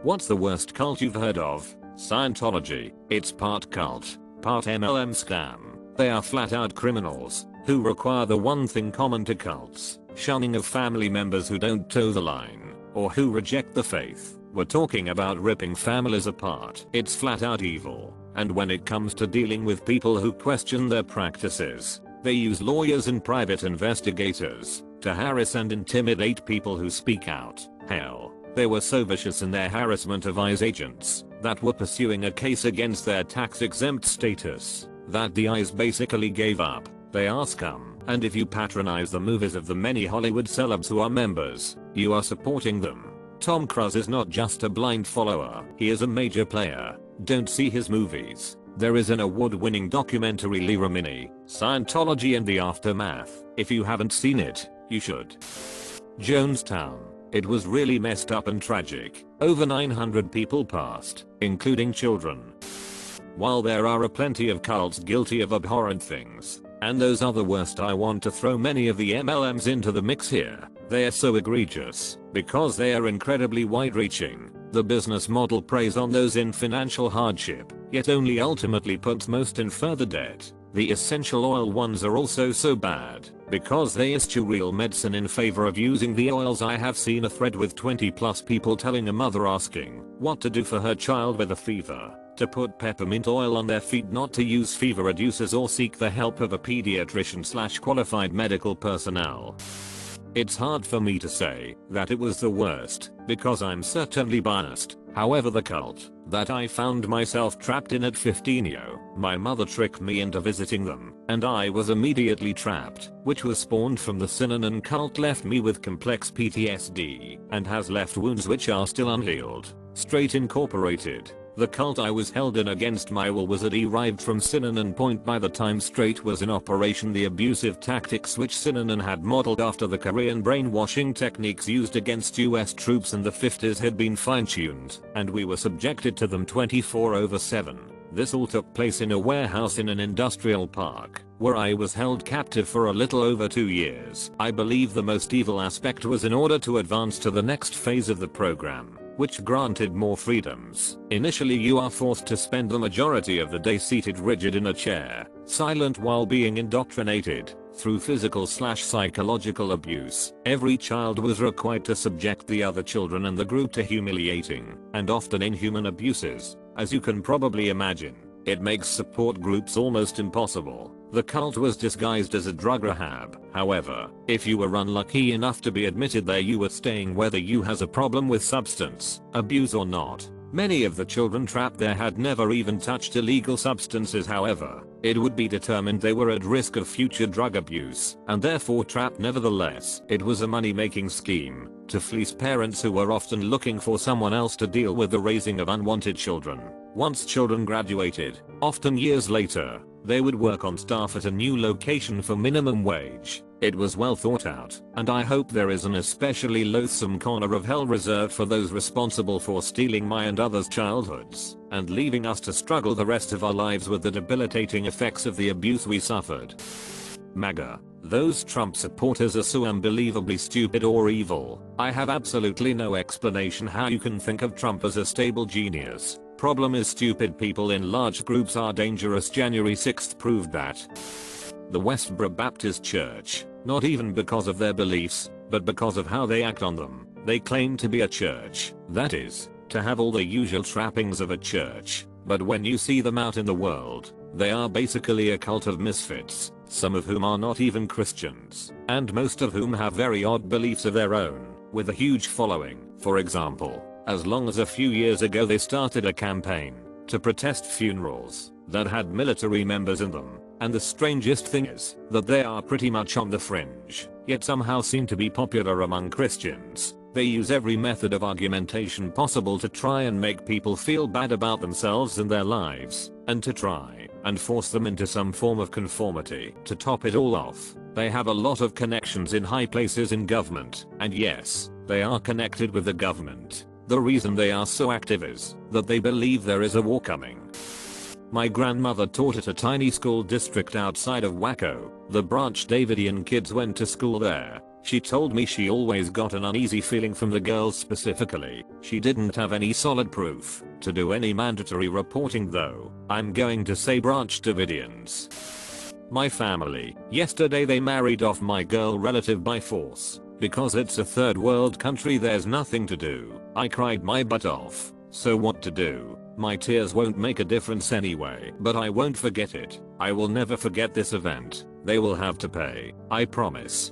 What's the worst cult you've heard of? Scientology. It's part cult, part MLM scam. They are flat out criminals who require the one thing common to cults: shunning of family members who don't toe the line or who reject the faith. We're talking about ripping families apart. It's flat out evil. And when it comes to dealing with people who question their practices, they use lawyers and private investigators to harass and intimidate people who speak out. Hell, they were so vicious in their harassment of ICE agents that were pursuing a case against their tax-exempt status that the ICE basically gave up. They are scum, and if you patronize the movies of the many Hollywood celebs who are members, you are supporting them. Tom Cruise is not just a blind follower, he is a major player. Don't see his movies. There is an award-winning documentary Lira Mini, Scientology and the Aftermath. If you haven't seen it, you should. Jonestown. It was really messed up and tragic. Over 900 people passed, including children. While there are plenty of cults guilty of abhorrent things, and those are the worst, I want to throw many of the MLMs into the mix here. They are so egregious because they are incredibly wide-reaching. The business model preys on those in financial hardship, yet only ultimately puts most in further debt. The essential oil ones are also so bad because they eschew real medicine in favor of using the oils. I have seen a thread with 20+ people telling a mother asking what to do for her child with a fever to put peppermint oil on their feet, not to use fever reducers or seek the help of a pediatrician / qualified medical personnel. It's hard for me to say that it was the worst because I'm certainly biased. However, the cult that I found myself trapped in at 15, my mother tricked me into visiting them and I was immediately trapped, which was spawned from the Synanon cult, left me with complex PTSD and has left wounds which are still unhealed. Straight Incorporated. The cult I was held in against my will was derived from Synanon Point. By the time Straight was in operation, the abusive tactics which Synanon had modeled after the Korean brainwashing techniques used against US troops in the 50s had been fine-tuned, and we were subjected to them 24/7. This all took place in a warehouse in an industrial park, where I was held captive for a little over 2 years. I believe the most evil aspect was in order to advance to the next phase of the program, which granted more freedoms. Initially, you are forced to spend the majority of the day seated rigid in a chair, silent while being indoctrinated through physical / psychological abuse. Every child was required to subject the other children in the group to humiliating and often inhuman abuses. As you can probably imagine, it makes support groups almost impossible. The cult was disguised as a drug rehab. However, if you were unlucky enough to be admitted there, you were staying whether you has a problem with substance abuse or not. Many of the children trapped there had never even touched illegal substances. However, it would be determined they were at risk of future drug abuse and therefore trapped nevertheless. It was a money-making scheme to fleece parents who were often looking for someone else to deal with the raising of unwanted children. Once children graduated, often years later, they would work on staff at a new location for minimum wage. It was well thought out, and I hope there is an especially loathsome corner of hell reserved for those responsible for stealing my and others' childhoods and leaving us to struggle the rest of our lives with the debilitating effects of the abuse we suffered. MAGA. Those Trump supporters are so unbelievably stupid or evil. I have absolutely no explanation how you can think of Trump as a stable genius. Problem is, stupid people in large groups are dangerous. January 6th proved that. The Westboro Baptist Church, not even because of their beliefs, but because of how they act on them. They claim to be a church, that is, to have all the usual trappings of a church, but when you see them out in the world, they are basically a cult of misfits, some of whom are not even Christians, and most of whom have very odd beliefs of their own, with a huge following. For example, as long as a few years ago they started a campaign to protest funerals that had military members in them, and the strangest thing is that they are pretty much on the fringe, yet somehow seem to be popular among Christians. They use every method of argumentation possible to try and make people feel bad about themselves and their lives, and to try and force them into some form of conformity. To top it all off, they have a lot of connections in high places in government, and yes, they are connected with the government. The reason they are so active is that they believe there is a war coming. My grandmother taught at a tiny school district outside of Waco. The Branch Davidian kids went to school there, She told me she always got an uneasy feeling from the girls specifically. She didn't have any solid proof to do any mandatory reporting though. I'm going to say Branch Davidians. My family. Yesterday they married off my girl relative by force. Because it's a third world country there's nothing to do. I cried my butt off. So what to do? My tears won't make a difference anyway. But I won't forget it. I will never forget this event. They will have to pay. I promise.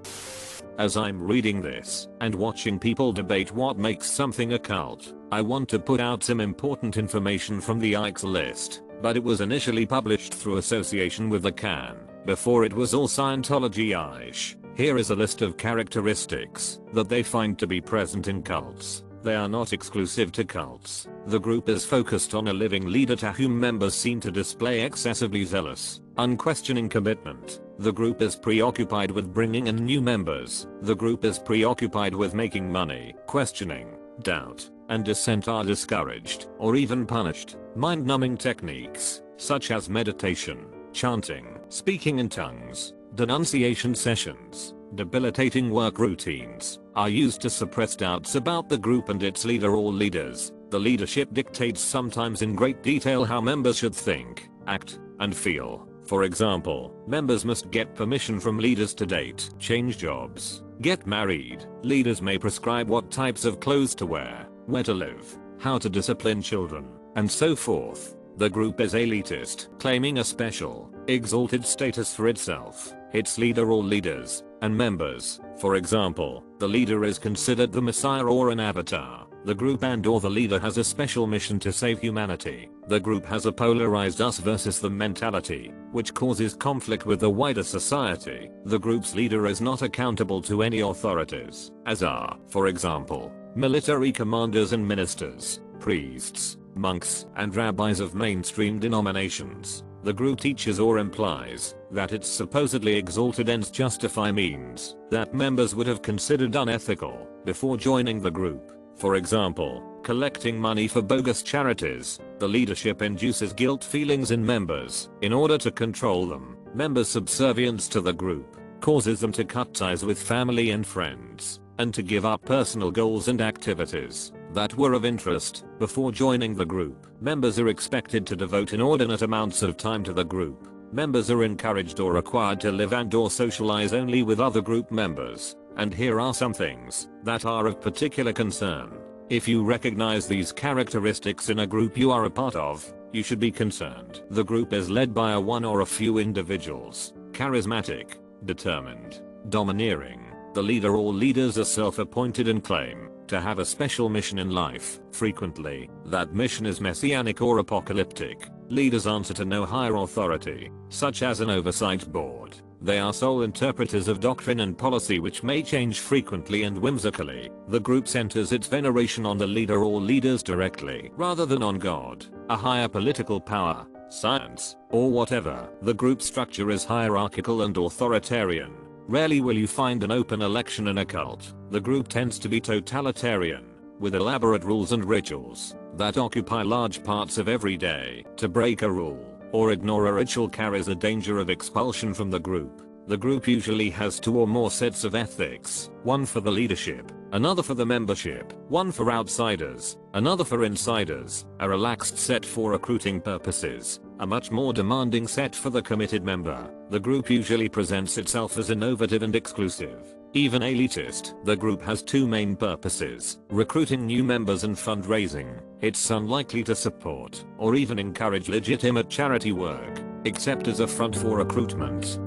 As I'm reading this and watching people debate what makes something a cult, I want to put out some important information from the Ike's list, but it was initially published through association with the CAN, before it was all Scientology-ish. Here is a list of characteristics that they find to be present in cults. They are not exclusive to cults. The group is focused on a living leader to whom members seem to display excessively zealous, unquestioning commitment. The group is preoccupied with bringing in new members. The group is preoccupied with making money. Questioning, doubt, and dissent are discouraged or even punished. Mind-numbing techniques, such as meditation, chanting, speaking in tongues, denunciation sessions, debilitating work routines, are used to suppress doubts about the group and its leader or leaders. The leadership dictates sometimes in great detail how members should think, act, and feel. For example, members must get permission from leaders to date, change jobs, get married. Leaders may prescribe what types of clothes to wear, where to live, how to discipline children, and so forth. The group is elitist, claiming a special, exalted status for itself, its leader or leaders, and members. For example, the leader is considered the messiah or an avatar. The group and/or the leader has a special mission to save humanity. The group has a polarized us versus them mentality, which causes conflict with the wider society. The group's leader is not accountable to any authorities, as are, for example, military commanders and ministers, priests, monks, and rabbis of mainstream denominations. The group teaches or implies that its supposedly exalted ends justify means that members would have considered unethical before joining the group. For example, collecting money for bogus charities. The leadership induces guilt feelings in members in order to control them. Members' subservience to the group causes them to cut ties with family and friends, and to give up personal goals and activities that were of interest before joining the group. Members are expected to devote inordinate amounts of time to the group. Members are encouraged or required to live and/or socialize only with other group members. And here are some things that are of particular concern. If you recognize these characteristics in a group you are a part of, you should be concerned. The group is led by a one or a few individuals, charismatic, determined, domineering. The leader or leaders are self-appointed and claim to have a special mission in life. Frequently, that mission is messianic or apocalyptic. Leaders answer to no higher authority, such as an oversight board. They are sole interpreters of doctrine and policy which may change frequently and whimsically. The group centers its veneration on the leader or leaders directly, rather than on God, a higher political power, science, or whatever. The group structure is hierarchical and authoritarian. Rarely will you find an open election in a cult. The group tends to be totalitarian, with elaborate rules and rituals that occupy large parts of every day. To break a rule or ignore a ritual carries a danger of expulsion from the group. The group usually has two or more sets of ethics, one for the leadership, another for the membership, one for outsiders, another for insiders, a relaxed set for recruiting purposes, a much more demanding set for the committed member. The group usually presents itself as innovative and exclusive, even elitist. The group has two main purposes: recruiting new members and fundraising. It's unlikely to support or even encourage legitimate charity work, except as a front for recruitment.